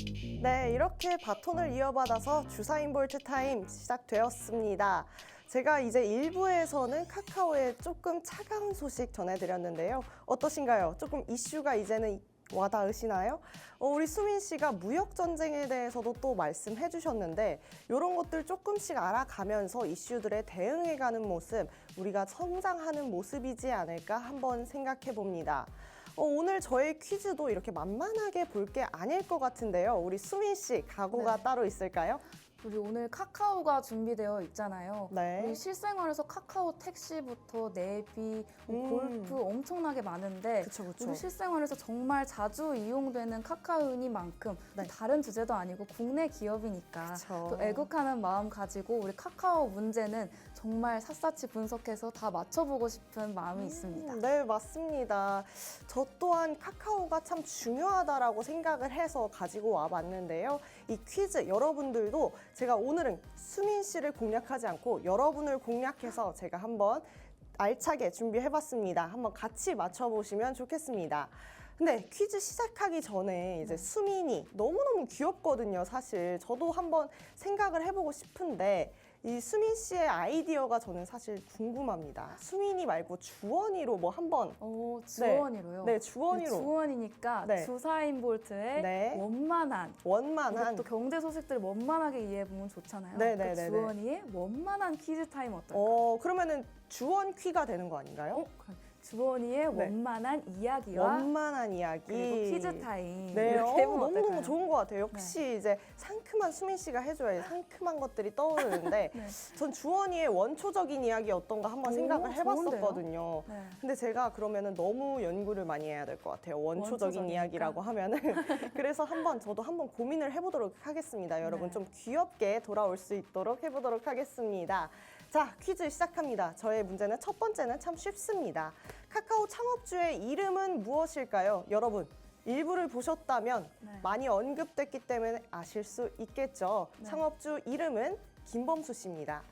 네, 이렇게 바톤을 이어받아서 주사인 볼트 타임 시작되었습니다. 제가 이제 1부에서는 카카오의 조금 차가운 소식 전해드렸는데요. 어떠신가요? 조금 이슈가 이제는 와닿으시나요? 우리 수민 씨가 무역 전쟁에 대해서도 또 말씀해 주셨는데 이런 것들 조금씩 알아가면서 이슈들에 대응해가는 모습, 우리가 성장하는 모습이지 않을까 한번 생각해 봅니다. 오늘 저의 퀴즈도 이렇게 만만하게 볼 게 아닐 것 같은데요. 우리 수민 씨 각오가 네. 따로 있을까요? 우리 오늘 카카오가 준비되어 있잖아요. 네. 우리 실생활에서 카카오 택시부터 내비, 골프 엄청나게 많은데 그쵸, 그쵸. 우리 실생활에서 정말 자주 이용되는 카카오이니만큼 네. 다른 주제도 아니고 국내 기업이니까 그쵸. 또 애국하는 마음 가지고 우리 카카오 문제는 정말 샅샅이 분석해서 다 맞춰보고 싶은 마음이 있습니다. 네, 맞습니다. 저 또한 카카오가 참 중요하다라고 생각을 해서 가지고 와봤는데요. 이 퀴즈 여러분들도 제가 오늘은 수민 씨를 공략하지 않고 여러분을 공략해서 제가 한번 알차게 준비해봤습니다. 한번 같이 맞춰보시면 좋겠습니다. 근데 퀴즈 시작하기 전에 이제 수민이 너무너무 귀엽거든요, 사실. 저도 한번 생각을 해보고 싶은데 이 수민 씨의 아이디어가 저는 사실 궁금합니다. 수민이 말고 주원이로 뭐 한번. 주원이로요? 네, 주원이로. 주원이니까 네. 주사인 볼트의 네. 원만한 원만한. 또 경제 소식들을 원만하게 이해해보면 좋잖아요. 네네네네. 그 주원이의 원만한 퀴즈 타임 어떨까요? 그러면은 주원 퀴가 되는 거 아닌가요? 그럼 주원이의 네. 원만한 이야기와 원만한 이야기. 그리고 퀴즈 타임 네, 이렇게 해보면 너무너무 어떨까요? 좋은 것 같아요. 역시 이제 상큼한 수민 씨가 해줘야 상큼한 것들이 떠오르는데 네. 전 주원이의 원초적인 이야기 어떤가 한번 오, 생각을 좋은데요? 해봤었거든요. 네. 근데 제가 그러면은 너무 연구를 많이 해야 될 것 같아요. 원초적인 원초적이니까. 이야기라고 하면은. 그래서 저도 한번 고민을 해보도록 하겠습니다. 여러분 네. 좀 귀엽게 돌아올 수 있도록 해보도록 하겠습니다. 자, 퀴즈 시작합니다. 저의 문제는 첫 번째는 참 쉽습니다. 카카오 창업주의 이름은 무엇일까요? 여러분, 일부를 보셨다면 네. 많이 언급됐기 때문에 아실 수 있겠죠. 네. 창업주 이름은 김범수 씨입니다.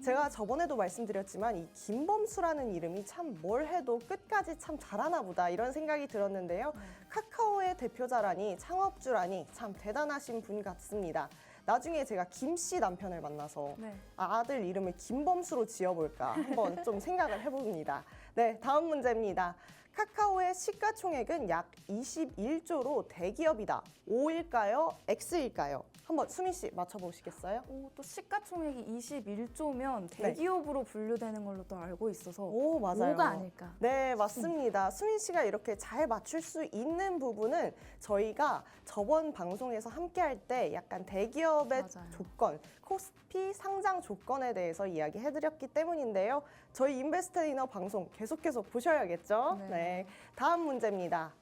제가 저번에도 말씀드렸지만 이 김범수라는 이름이 참 뭘 해도 끝까지 참 잘하나 보다 이런 생각이 들었는데요. 카카오의 대표자라니 창업주라니 참 대단하신 분 같습니다. 나중에 제가 김 씨 남편을 만나서 네. 아들 이름을 김범수로 지어볼까 한번 좀 생각을 해봅니다. 네, 다음 문제입니다. 카카오의 시가총액은 약 21조로 대기업이다. O일까요? X일까요? 한번 수민 씨 맞춰보시겠어요? 또 시가총액이 21조면 대기업으로 분류되는 걸로 또 알고 있어서 오, 맞아요. 뭐가 아닐까? 네, 맞습니다. 수민 씨가 이렇게 잘 맞출 수 있는 부분은 저희가 저번 방송에서 함께 할 때 약간 대기업의 맞아요. 조건, 코스피 상장 조건에 대해서 이야기해드렸기 때문인데요. 저희 인베스트이너 방송 계속 보셔야겠죠? 네. 네. 다음 문제입니다.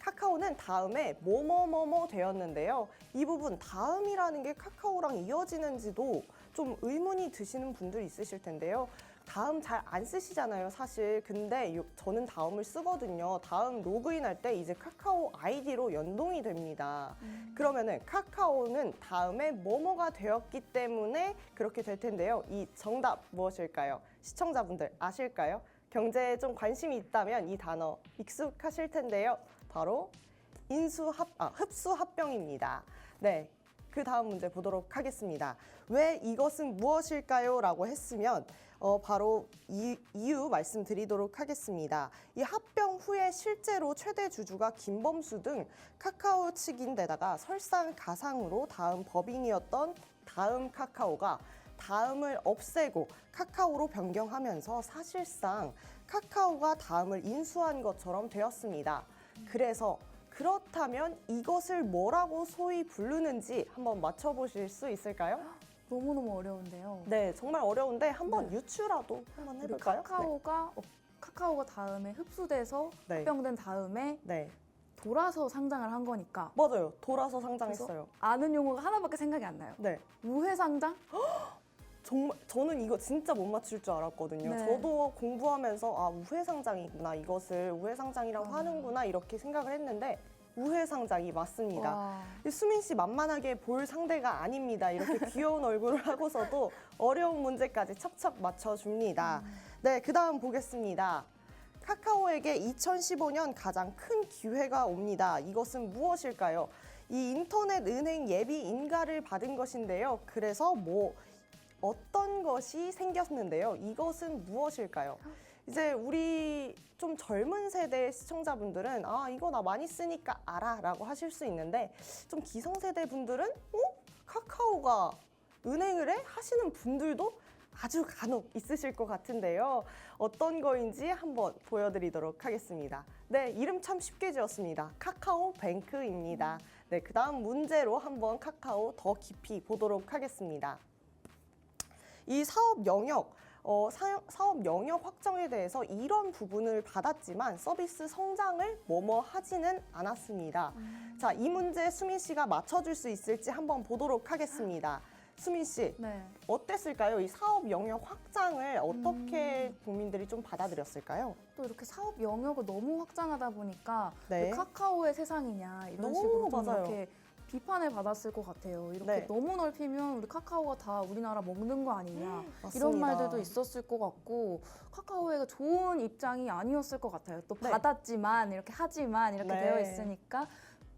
카카오는 다음에 뭐뭐뭐뭐 되었는데요. 이 부분 다음이라는 게 카카오랑 이어지는지도 좀 의문이 드시는 분들 있으실 텐데요. 다음 잘 안 쓰시잖아요, 사실. 근데 저는 다음을 쓰거든요. 다음 로그인할 때 이제 카카오 아이디로 연동이 됩니다. 그러면은 카카오는 다음에 뭐뭐가 되었기 때문에 그렇게 될 텐데요. 이 정답 무엇일까요? 시청자분들 아실까요? 경제에 좀 관심이 있다면 이 단어 익숙하실 텐데요. 바로 흡수합병입니다. 네, 그 다음 문제 보도록 하겠습니다. 왜 이것은 무엇일까요? 라고 했으면 바로 이유 말씀드리도록 하겠습니다. 이 합병 후에 실제로 최대 주주가 김범수 등 카카오 측인데다가 설상가상으로 다음 법인이었던 다음 카카오가 다음을 없애고 카카오로 변경하면서 사실상 카카오가 다음을 인수한 것처럼 되었습니다. 그래서 그렇다면 이것을 뭐라고 소위 부르는지 한번 맞춰보실 수 있을까요? 너무너무 어려운데요. 네, 정말 어려운데 한번 유추라도 한번 우리 해볼까요? 카카오가 다음에 흡수돼서 네. 합병된 다음에 네, 돌아서 상장을 한 거니까 맞아요. 돌아서 상장했어요. 아는 용어가 하나밖에 생각이 안 나요. 네, 우회 상장? 정말 저는 이거 진짜 못 맞출 줄 알았거든요. 네. 저도 공부하면서 아 우회상장이구나, 이것을 우회상장이라고 맞아요. 하는구나 이렇게 생각을 했는데 우회상장이 맞습니다. 와. 이 수민 씨 만만하게 볼 상대가 아닙니다. 이렇게 귀여운 얼굴을 하고서도 어려운 문제까지 척척 맞춰줍니다. 네, 그 다음 보겠습니다. 카카오에게 2015년 가장 큰 기회가 옵니다. 이것은 무엇일까요? 이 인터넷 은행 예비 인가를 받은 것인데요. 그래서 어떤 것이 생겼는데요. 이것은 무엇일까요? 이제 우리 좀 젊은 세대 시청자분들은 이거 나 많이 쓰니까 알아 라고 하실 수 있는데 좀 기성세대 분들은 카카오가 은행을 해? 하시는 분들도 아주 간혹 있으실 것 같은데요. 어떤 거인지 한번 보여드리도록 하겠습니다. 네, 이름 참 쉽게 지었습니다. 카카오뱅크입니다. 네, 그 다음 문제로 한번 카카오 더 깊이 보도록 하겠습니다. 이 사업 영역 확정에 대해서 이런 부분을 받았지만 서비스 성장을 하지는 않았습니다. 자, 이 문제 수민 씨가 맞춰줄 수 있을지 한번 보도록 하겠습니다. 수민 씨, 네. 어땠을까요? 이 사업 영역 확장을 어떻게 국민들이 좀 받아들였을까요? 또 이렇게 사업 영역을 너무 확장하다 보니까 네. 왜 카카오의 세상이냐 이런 너무 식으로 좀 맞아요. 이렇게 비판을 받았을 것 같아요. 이렇게 네. 너무 넓히면 우리 카카오가 다 우리나라 먹는 거 아니냐 맞습니다. 이런 말들도 있었을 것 같고 카카오가 좋은 입장이 아니었을 것 같아요. 또 네. 받았지만 이렇게 하지만 이렇게 네. 되어 있으니까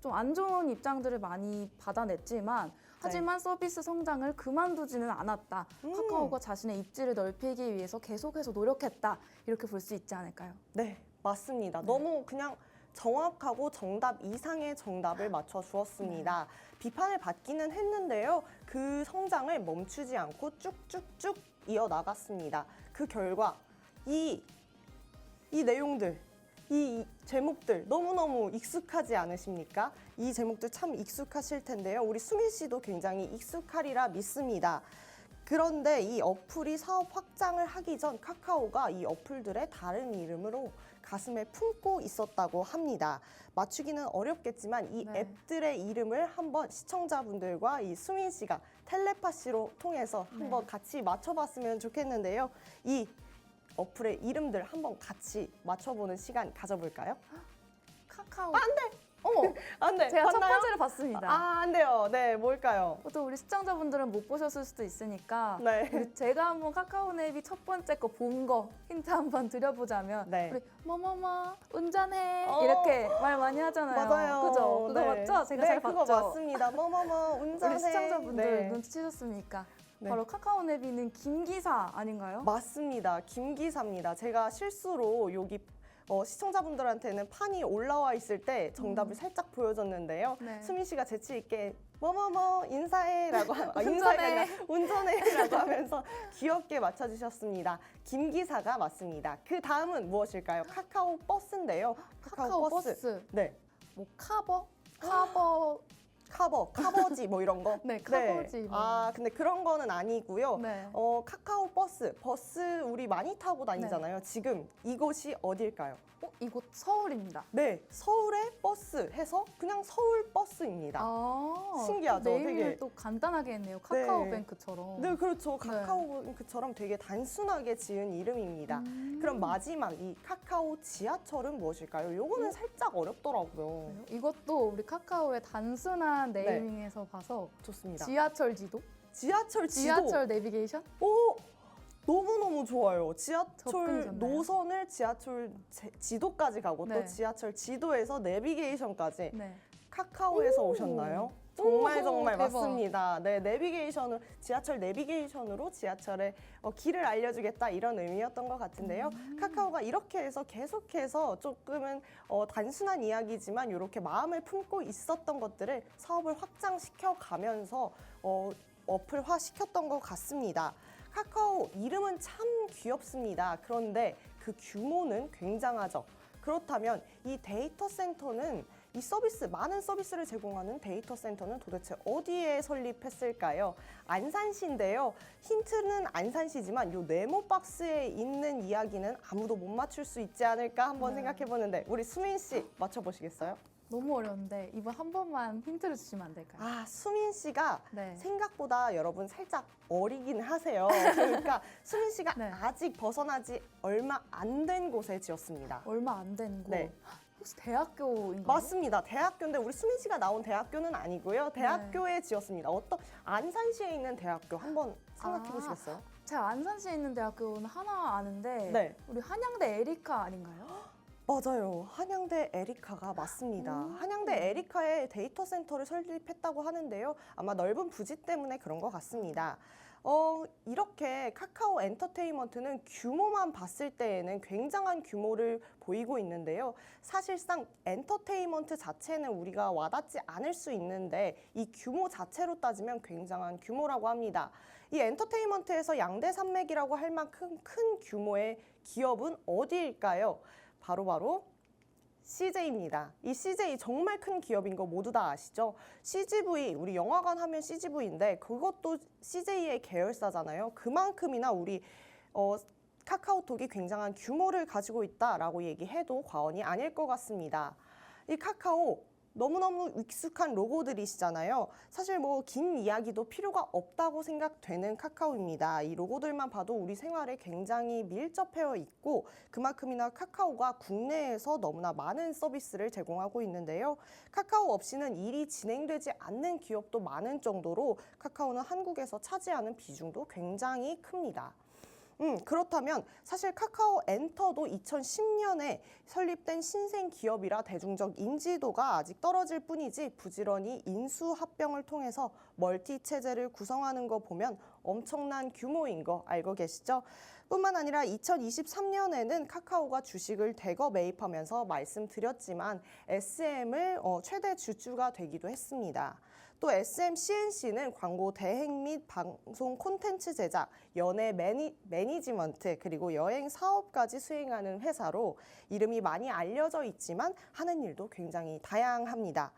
좀 안 좋은 입장들을 많이 받아냈지만 하지만 서비스 성장을 그만두지는 않았다. 카카오가 자신의 입지를 넓히기 위해서 계속해서 노력했다. 이렇게 볼 수 있지 않을까요? 네, 맞습니다. 너무 그냥 정확하고 정답 이상의 정답을 맞춰 주었습니다. 비판을 받기는 했는데요. 그 성장을 멈추지 않고 쭉쭉쭉 이어나갔습니다. 그 결과 이 내용들, 이 제목들 너무너무 익숙하지 않으십니까? 이 제목들 참 익숙하실 텐데요. 우리 수민 씨도 굉장히 익숙하리라 믿습니다. 그런데 이 어플이 사업 확장을 하기 전 카카오가 이 어플들의 다른 이름으로 가슴에 품고 있었다고 합니다. 맞추기는 어렵겠지만 이 네. 앱들의 이름을 한번 시청자분들과 이 수민 씨가 텔레파시로 통해서 한번 같이 맞춰봤으면 좋겠는데요. 이 어플의 이름들 한번 같이 맞춰보는 시간 가져볼까요? 카카오. 안 돼! 어머, 안 돼! 제가 첫 봤나요? 번째를 봤습니다. 안 돼요. 네, 뭘까요? 또 우리 시청자분들은 못 보셨을 수도 있으니까 네. 우리 제가 한번 카카오네비 첫 번째 거 본 거 힌트 한번 드려보자면 네. 우리 뭐뭐뭐 운전해 어. 이렇게 말 많이 하잖아요. 맞아요. 그죠? 그거 네. 맞죠? 제가 네, 잘 그거 봤죠? 맞습니다. 운전해. 우리 시청자분들 네. 눈치채셨습니까? 네. 바로 카카오네비는 김기사 아닌가요? 맞습니다. 김기사입니다. 제가 실수로 여기 시청자분들한테는 판이 올라와 있을 때 정답을 살짝 보여줬는데요. 네. 수민 씨가 재치 있게 인사해라고 운전해. 인사가 아니라 운전해라고 하면서 귀엽게 맞춰주셨습니다. 김기사가 맞습니다. 그 다음은 무엇일까요? 카카오 버스인데요. 카카오 버스. 네. 뭐 카버 카버지 뭐 이런 거. 네, 카버지 뭐. 근데 그런 거는 아니고요. 네. 카카오 버스 우리 많이 타고 다니잖아요. 지금 이곳이 어딜까요? 이곳 서울입니다. 네, 서울의 버스 해서 그냥 서울 버스입니다. 신기하죠? 네이밍을 되게. 또 간단하게 했네요. 카카오뱅크처럼. 네, 그렇죠. 카카오뱅크처럼 되게 단순하게 지은 이름입니다. 그럼 마지막 이 카카오 지하철은 무엇일까요? 요거는 살짝 어렵더라고요. 이것도 우리 카카오의 단순한 네이밍에서 봐서 좋습니다. 지하철 지도? 지하철 지도. 지하철 내비게이션? 오, 너무너무 좋아요. 지하철 접근이셨나요? 노선을 지하철 지도까지 가고 네. 또 지하철 지도에서 내비게이션까지 네. 카카오에서 오셨나요? 정말 대박. 맞습니다. 네, 지하철 내비게이션으로 지하철의 길을 알려주겠다 이런 의미였던 것 같은데요. 카카오가 이렇게 해서 계속해서 조금은 단순한 이야기지만 이렇게 마음을 품고 있었던 것들을 사업을 확장시켜 가면서 어플화 시켰던 것 같습니다. 카카오 이름은 참 귀엽습니다. 그런데 그 규모는 굉장하죠. 그렇다면 이 데이터 센터는 많은 서비스를 제공하는 데이터 센터는 도대체 어디에 설립했을까요? 안산시인데요. 힌트는 안산시지만 이 네모 박스에 있는 이야기는 아무도 못 맞출 수 있지 않을까 한번 생각해 보는데 우리 수민 씨 맞춰보시겠어요? 너무 어려운데 이번 한 번만 힌트를 주시면 안 될까요? 수민 씨가 네. 생각보다 여러분 살짝 어리긴 하세요. 그러니까 수민 씨가 네. 아직 벗어나지 얼마 안 된 곳에 지었습니다. 얼마 안 된 곳. 네. 혹시 대학교인가요? 맞습니다. 대학교인데 우리 수민 씨가 나온 대학교는 아니고요. 대학교에 지었습니다. 안산시에 있는 대학교 한번 생각해 보시겠어요? 제 안산시에 있는 대학교는 하나 아는데 네. 우리 한양대 에리카 아닌가요? 맞아요. 한양대 에리카가 맞습니다. 한양대 에리카에 데이터 센터를 설립했다고 하는데요. 아마 넓은 부지 때문에 그런 것 같습니다. 이렇게 카카오 엔터테인먼트는 규모만 봤을 때에는 굉장한 규모를 보이고 있는데요. 사실상 엔터테인먼트 자체는 우리가 와닿지 않을 수 있는데 이 규모 자체로 따지면 굉장한 규모라고 합니다. 이 엔터테인먼트에서 양대 산맥이라고 할 만큼 큰 규모의 기업은 어디일까요? 바로 CJ입니다. 이 CJ 정말 큰 기업인 거 모두 다 아시죠? CGV, 우리 영화관 하면 CGV인데 그것도 CJ의 계열사잖아요. 그만큼이나 우리 카카오톡이 굉장한 규모를 가지고 있다라고 얘기해도 과언이 아닐 것 같습니다. 이 카카오 너무너무 익숙한 로고들이시잖아요. 사실 뭐 긴 이야기도 필요가 없다고 생각되는 카카오입니다. 이 로고들만 봐도 우리 생활에 굉장히 밀접해 있고 그만큼이나 카카오가 국내에서 너무나 많은 서비스를 제공하고 있는데요. 카카오 없이는 일이 진행되지 않는 기업도 많은 정도로 카카오는 한국에서 차지하는 비중도 굉장히 큽니다. 그렇다면 사실 카카오 엔터도 2010년에 설립된 신생 기업이라 대중적 인지도가 아직 떨어질 뿐이지 부지런히 인수합병을 통해서 멀티 체제를 구성하는 거 보면 엄청난 규모인 거 알고 계시죠? 뿐만 아니라 2023년에는 카카오가 주식을 대거 매입하면서 말씀드렸지만 SM을 최대 주주가 되기도 했습니다. 또 SM CNC는 광고 대행 및 방송 콘텐츠 제작, 연예 매니지먼트 그리고 여행 사업까지 수행하는 회사로 이름이 많이 알려져 있지만 하는 일도 굉장히 다양합니다.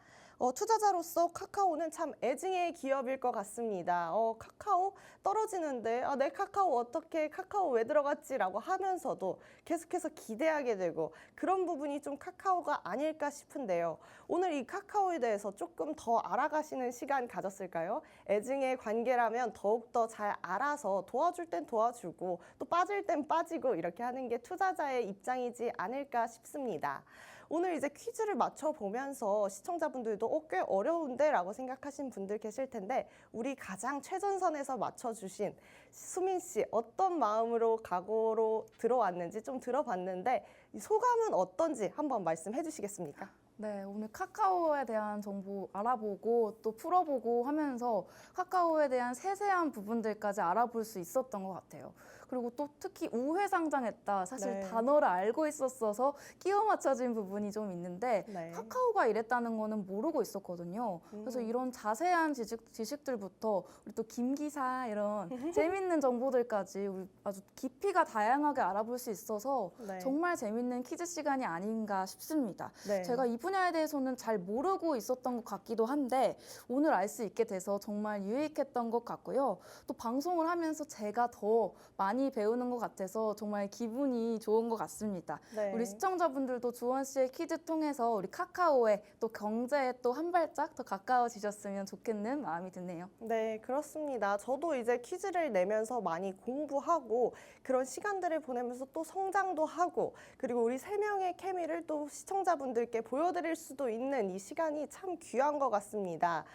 투자자로서 카카오는 참 애증의 기업일 것 같습니다. 카카오 떨어지는데 내 카카오 어떻게 카카오 왜 들어갔지라고 하면서도 계속해서 기대하게 되고 그런 부분이 좀 카카오가 아닐까 싶은데요. 오늘 이 카카오에 대해서 조금 더 알아가시는 시간 가졌을까요? 애증의 관계라면 더욱더 잘 알아서 도와줄 땐 도와주고 또 빠질 땐 빠지고 이렇게 하는 게 투자자의 입장이지 않을까 싶습니다. 오늘 이제 퀴즈를 맞춰보면서 시청자분들도 꽤 어려운데 라고 생각하신 분들 계실 텐데 우리 가장 최전선에서 맞춰주신 수민 씨 어떤 마음으로 각오로 들어왔는지 좀 들어봤는데 이 소감은 어떤지 한번 말씀해 주시겠습니까? 네, 오늘 카카오에 대한 정보 알아보고 또 풀어보고 하면서 카카오에 대한 세세한 부분들까지 알아볼 수 있었던 것 같아요. 그리고 또 특히 우회 상장했다. 사실 네. 단어를 알고 있었어서 끼워 맞춰진 부분이 좀 있는데 네. 카카오가 이랬다는 거는 모르고 있었거든요. 그래서 이런 자세한 지식들부터 우리 또 김기사 이런 재밌는 정보들까지 우리 아주 깊이가 다양하게 알아볼 수 있어서 네. 정말 재밌는 퀴즈 시간이 아닌가 싶습니다. 네. 제가 이 분야에 대해서는 잘 모르고 있었던 것 같기도 한데 오늘 알 수 있게 돼서 정말 유익했던 것 같고요. 또 방송을 하면서 제가 더 많이 배우는 것 같아서 정말 기분이 좋은 것 같습니다. 네. 우리 시청자분들도 주원 씨의 퀴즈 통해서 우리 카카오에 또 경제에 또 한 발짝 더 가까워지셨으면 좋겠는 마음이 드네요. 네, 그렇습니다. 저도 이제 퀴즈를 내면서 많이 공부하고 그런 시간들을 보내면서 또 성장도 하고 그리고 우리 세 명의 케미를 또 시청자분들께 보여드릴 수도 있는 이 시간이 참 귀한 것 같습니다.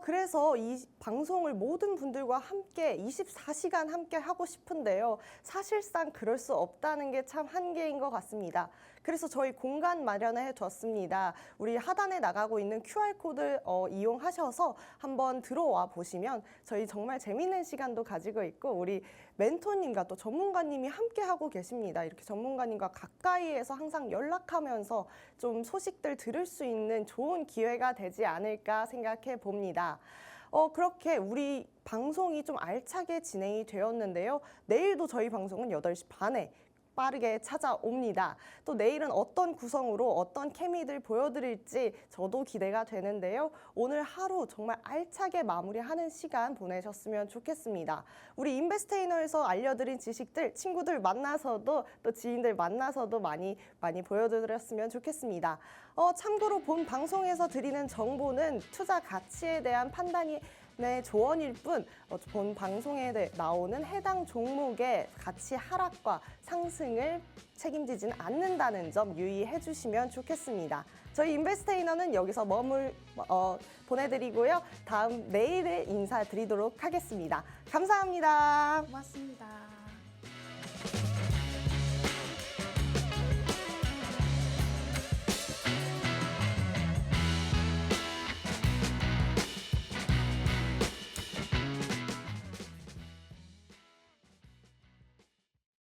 그래서 이 방송을 모든 분들과 함께 24시간 함께 하고 싶은데요. 사실상 그럴 수 없다는 게 참 한계인 것 같습니다. 그래서 저희 공간 마련해 뒀습니다. 우리 하단에 나가고 있는 QR코드 이용하셔서 한번 들어와 보시면 저희 정말 재미있는 시간도 가지고 있고 우리 멘토님과 또 전문가님이 함께 하고 계십니다. 이렇게 전문가님과 가까이에서 항상 연락하면서 좀 소식들 들을 수 있는 좋은 기회가 되지 않을까 생각해 봅니다. 그렇게 우리 방송이 좀 알차게 진행이 되었는데요. 내일도 저희 방송은 8시 반에 빠르게 찾아옵니다. 또 내일은 어떤 구성으로 어떤 케미들 보여드릴지 저도 기대가 되는데요. 오늘 하루 정말 알차게 마무리하는 시간 보내셨으면 좋겠습니다. 우리 인베스테이너에서 알려드린 지식들 친구들 만나서도 또 지인들 만나서도 많이 보여드렸으면 좋겠습니다. 참고로 본 방송에서 드리는 정보는 투자 가치에 대한 판단이 네, 조언일 뿐 본 방송에 나오는 해당 종목의 가치 하락과 상승을 책임지지는 않는다는 점 유의해 주시면 좋겠습니다. 저희 인베스테이너는 여기서 보내드리고요. 다음 내일에 인사드리도록 하겠습니다. 감사합니다. 고맙습니다.